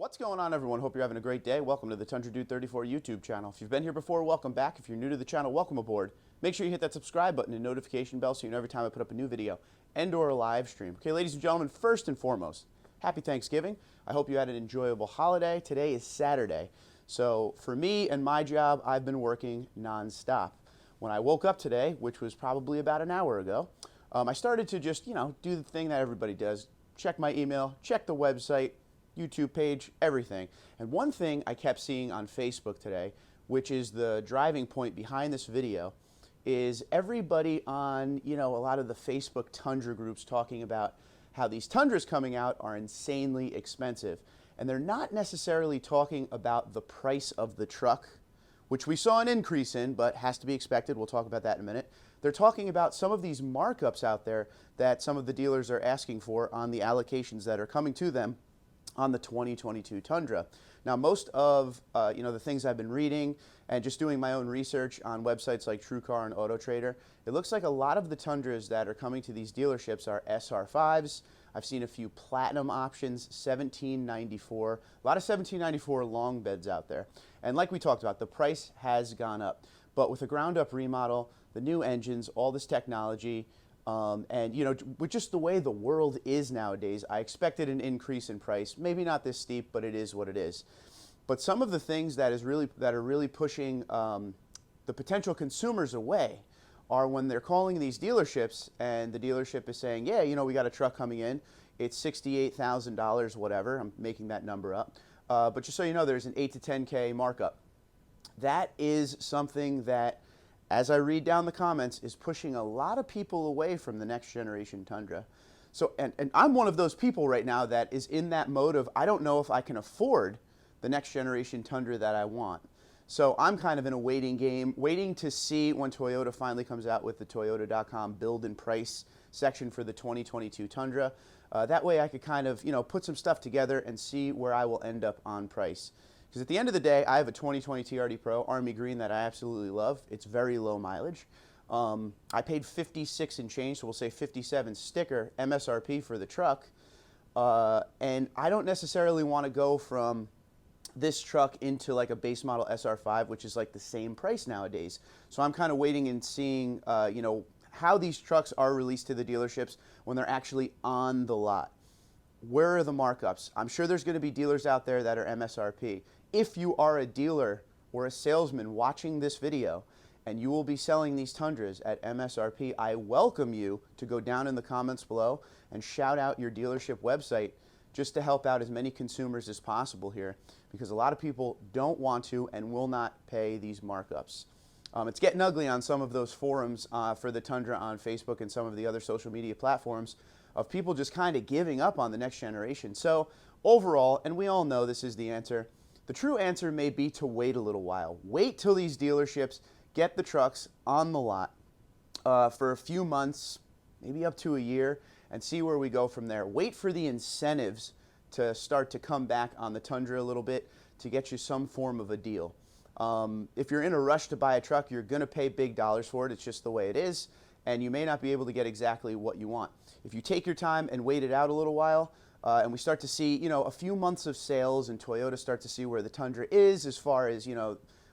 What's going on, everyone? Hope you're having a great day. Welcome to the Tundra Dude 34 YouTube channel. If you've been here before, welcome back. If you're new to the channel, welcome aboard. Make sure you hit that subscribe button and notification bell so you know every time I put up a new video and or a live stream. Okay, ladies and gentlemen, first and foremost, happy Thanksgiving. I hope you had an enjoyable holiday. Today is Saturday. So for me and my job, I've been working nonstop. When I woke up today, which was probably about an hour ago, I started to just, do the thing that everybody does. Check my email, check the website, YouTube page, everything. And one thing I kept seeing on Facebook today, which is the driving point behind this video, is everybody on, a lot of the Facebook Tundra groups talking about how these Tundras coming out are insanely expensive. And they're not necessarily talking about the price of the truck, which we saw an increase in, but has to be expected. We'll talk about that in a minute. They're talking about some of these markups out there that some of the dealers are asking for on the allocations that are coming to them on the 2022 Tundra. Now, most of the things I've been reading and just doing my own research on websites like TrueCar and AutoTrader, it looks like a lot of the Tundras that are coming to these dealerships are SR5s. I've seen a few platinum options, 1794, a lot of 1794 long beds out there. And like we talked about, the price has gone up. But with a ground up remodel, the new engines, all this technology, with just the way the world is nowadays, I expected an increase in price. Maybe not this steep, but it is what it is. But some of the things that are really pushing the potential consumers away are when they're calling these dealerships and the dealership is saying, yeah, we got a truck coming in. It's $68,000, whatever. I'm making that number up. But just so you know, there's an 8 to 10K markup. That is something that, as I read down the comments, is pushing a lot of people away from the next generation Tundra. So, and I'm one of those people right now that is in that mode of, I don't know if I can afford the next generation Tundra that I want. So I'm kind of in a waiting game, waiting to see when Toyota finally comes out with the Toyota.com build and price section for the 2022 Tundra. That way I could kind of, put some stuff together and see where I will end up on price. Because at the end of the day, I have a 2020 TRD Pro Army Green that I absolutely love. It's very low mileage. I paid 56 and change, so we'll say 57 sticker MSRP for the truck. And I don't necessarily want to go from this truck into like a base model SR5, which is like the same price nowadays. So I'm kind of waiting and seeing, how these trucks are released to the dealerships when they're actually on the lot. Where are the markups? I'm sure there's going to be dealers out there that are MSRP. If you are a dealer or a salesman watching this video and you will be selling these Tundras at MSRP, I welcome you to go down in the comments below and shout out your dealership website just to help out as many consumers as possible here, because a lot of people don't want to and will not pay these markups. It's getting ugly on some of those forums for the Tundra on Facebook and some of the other social media platforms, of people just kind of giving up on the next generation. So overall, and we all know this is the answer, the true answer may be to wait a little while. Wait till these dealerships get the trucks on the lot for a few months, maybe up to a year, and see where we go from there. Wait for the incentives to start to come back on the Tundra a little bit to get you some form of a deal. If you're in a rush to buy a truck, you're going to pay big dollars for it. It's just the way it is. And you may not be able to get exactly what you want. If you take your time and wait it out a little while, and we start to see, a few months of sales, and Toyota start to see where the Tundra is as far as,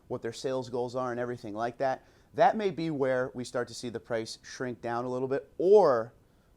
what their sales goals are and everything like that, that may be where we start to see the price shrink down a little bit or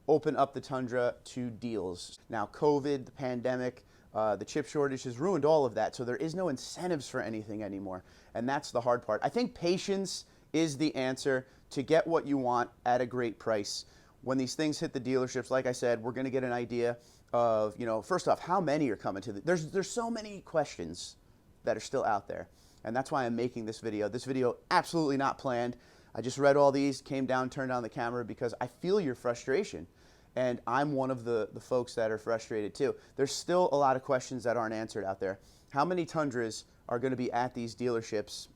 open up the Tundra to deals. Now, COVID, the pandemic, the chip shortage has ruined all of that, so there is no incentives for anything anymore, and that's the hard part. I think patience is the answer to get what you want at a great price. When these things hit the dealerships, like I said, we're going to get an idea of, first off, how many are coming to the, there's so many questions that are still out there. And that's why I'm making this video. This video absolutely not planned. I just read all these, came down, turned on the camera because I feel your frustration. And I'm one of the folks that are frustrated too. There's still a lot of questions that aren't answered out there. How many Tundras are going to be at these dealerships,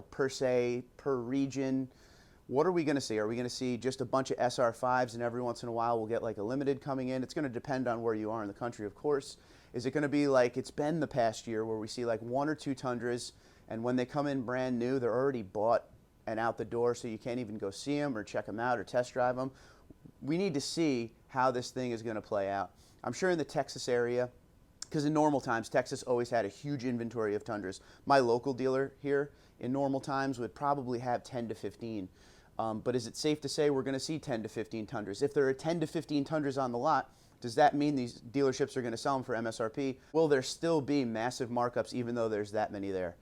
per se, per region? What are we going to see? Are we going to see just a bunch of SR5s and every once in a while we'll get like a limited coming in? It's going to depend on where you are in the country, of course. Is it going to be like it's been the past year where we see like 1 or 2 Tundras, and when they come in brand new, they're already bought and out the door, so you can't even go see them or check them out or test drive them? We need to see how this thing is going to play out. I'm sure in the Texas area, because in normal times, Texas always had a huge inventory of Tundras. My local dealer here in normal times would probably have 10 to 15. But is it safe to say we're going to see 10 to 15 Tundras? If there are 10 to 15 Tundras on the lot, does that mean these dealerships are going to sell them for MSRP? Will there still be massive markups even though there's that many there?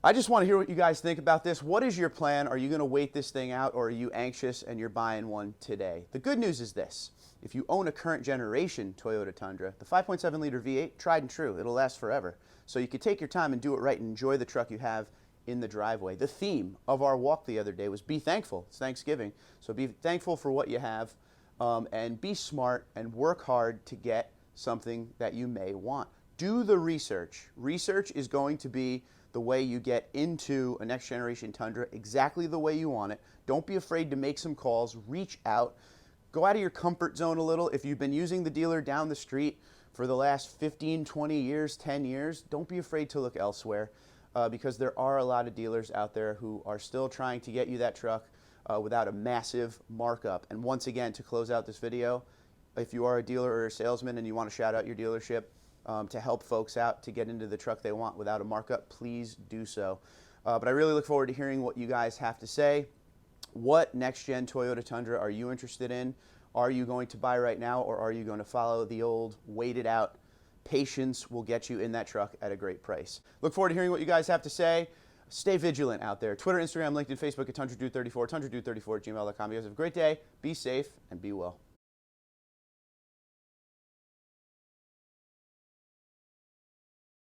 I just want to hear what you guys think about this. What is your plan? Are you going to wait this thing out, or are you anxious and you're buying one today? The good news is this. If you own a current generation Toyota Tundra, the 5.7 liter V8, tried and true, it'll last forever. So you could take your time and do it right and enjoy the truck you have in the driveway. The theme of our walk the other day was be thankful. It's Thanksgiving. So be thankful for what you have, and be smart and work hard to get something that you may want. Do the research. Research is going to be the way you get into a next generation Tundra exactly the way you want it. Don't be afraid to make some calls, reach out, go out of your comfort zone a little. If you've been using the dealer down the street for the last 15, 20 years, 10 years, don't be afraid to look elsewhere, because there are a lot of dealers out there who are still trying to get you that truck without a massive markup. And once again, to close out this video, if you are a dealer or a salesman and you want to shout out your dealership, to help folks out to get into the truck they want without a markup, please do so. But I really look forward to hearing what you guys have to say. What next-gen Toyota Tundra are you interested in? Are you going to buy right now, or are you going to follow the old wait it out? Patience will get you in that truck at a great price. Look forward to hearing what you guys have to say. Stay vigilant out there. Twitter, Instagram, LinkedIn, Facebook at TundraDude34, TundraDude34 at gmail.com. You guys have a great day. Be safe and be well.